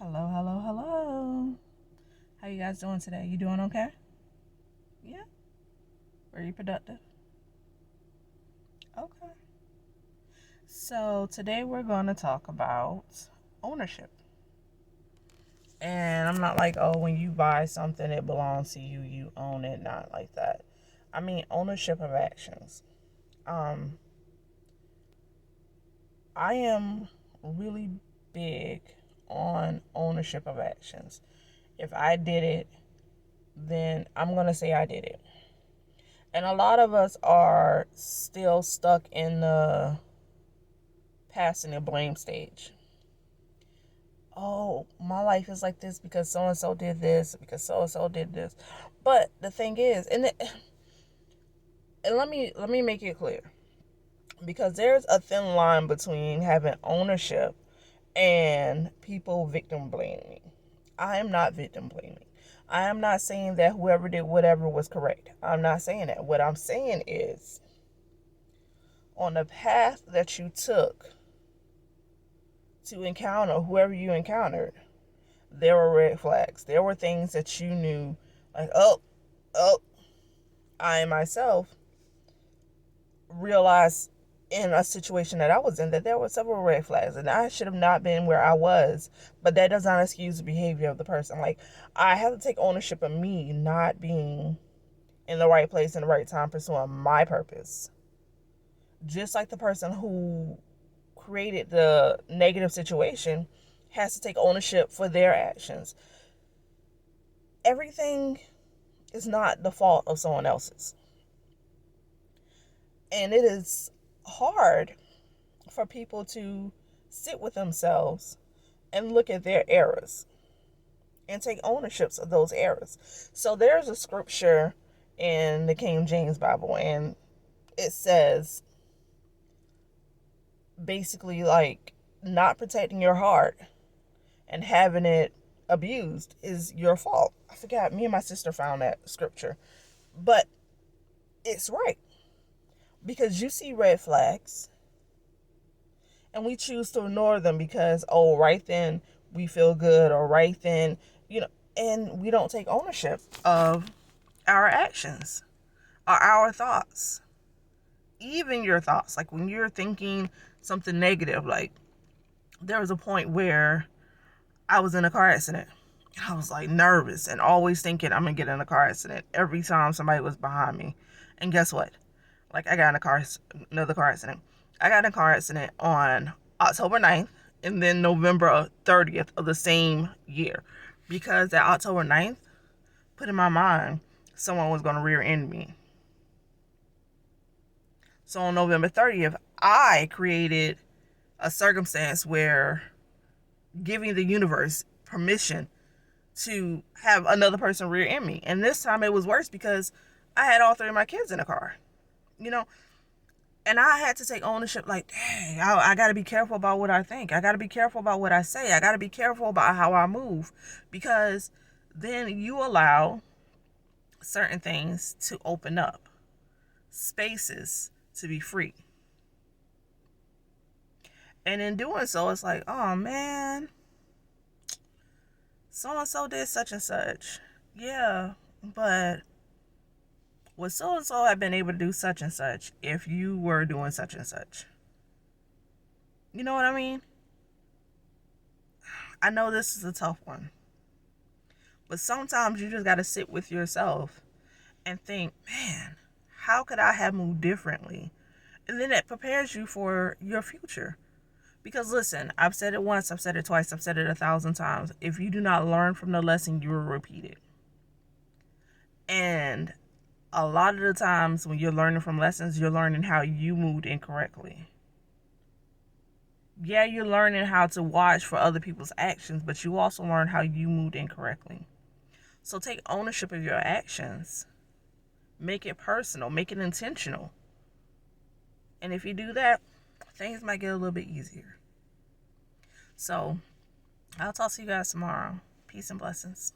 Hello, hello, hello. How you guys doing today? You doing okay? Yeah? Very productive? Okay. So today we're going to talk about ownership. And I'm not like, oh, when you buy something, it belongs to you, you own it, not like that. I mean, ownership of actions. Um, I am really big on ownership of actions. If I did it, then I'm going to say I did it. And a lot of us are still stuck in the passing the blame stage. Oh, my life is like this because so and so did this, because so and so did this. But the thing is, and let me make it clear, because there's a thin line between having ownership and people victim blaming. I am not victim blaming. I am not saying that whoever did whatever was correct. I'm not saying that. What I'm saying is, on the path that you took to encounter whoever you encountered, there were red flags. There were things that you knew, like, oh, I myself realized in a situation that I was in that there were several red flags and I should have not been where I was, but that does not excuse the behavior of the person. Like, I have to take ownership of me not being in the right place in the right time pursuing my purpose. Just like the person who created the negative situation has to take ownership for their actions. Everything is not the fault of someone else's. And it is hard for people to sit with themselves and look at their errors and take ownerships of those errors. So there's a scripture in the King James Bible, and it says basically like not protecting your heart and having it abused is your fault. I forgot, me and my sister found that scripture. But it's right. Because you see red flags and we choose to ignore them because, oh, right then we feel good, or right then, and we don't take ownership of our actions or our thoughts. Even your thoughts, like when you're thinking something negative, like there was a point where I was in a car accident. I was like nervous and always thinking I'm gonna get in a car accident every time somebody was behind me. And guess what? Like, I got in another car accident. I got in a car accident on October 9th and then November 30th of the same year. Because that October 9th put in my mind someone was going to rear end me. So on November 30th, I created a circumstance where giving the universe permission to have another person rear end me. And this time it was worse because I had all three of my kids in the car. You know, and I had to take ownership, like, dang, I got to be careful about what I think. I got to be careful about what I say. I got to be careful about how I move, because then you allow certain things to open up, spaces to be free. And in doing so, it's like, oh man, so and so did such and such. Yeah, but would so and so have been able to do such and such if you were doing such and such? You know what I mean? I know this is a tough one, but sometimes you just got to sit with yourself and think, man, how could I have moved differently? And then it prepares you for your future. Because listen, I've said it once, I've said it twice, I've said it 1,000 times. If you do not learn from the lesson, you will repeat it. And a lot of the times when you're learning from lessons, you're learning how you moved incorrectly. Yeah, you're learning how to watch for other people's actions, but you also learn how you moved incorrectly. So take ownership of your actions. Make it personal, make it intentional. And if you do that, things might get a little bit easier. So I'll talk to you guys tomorrow. Peace and blessings.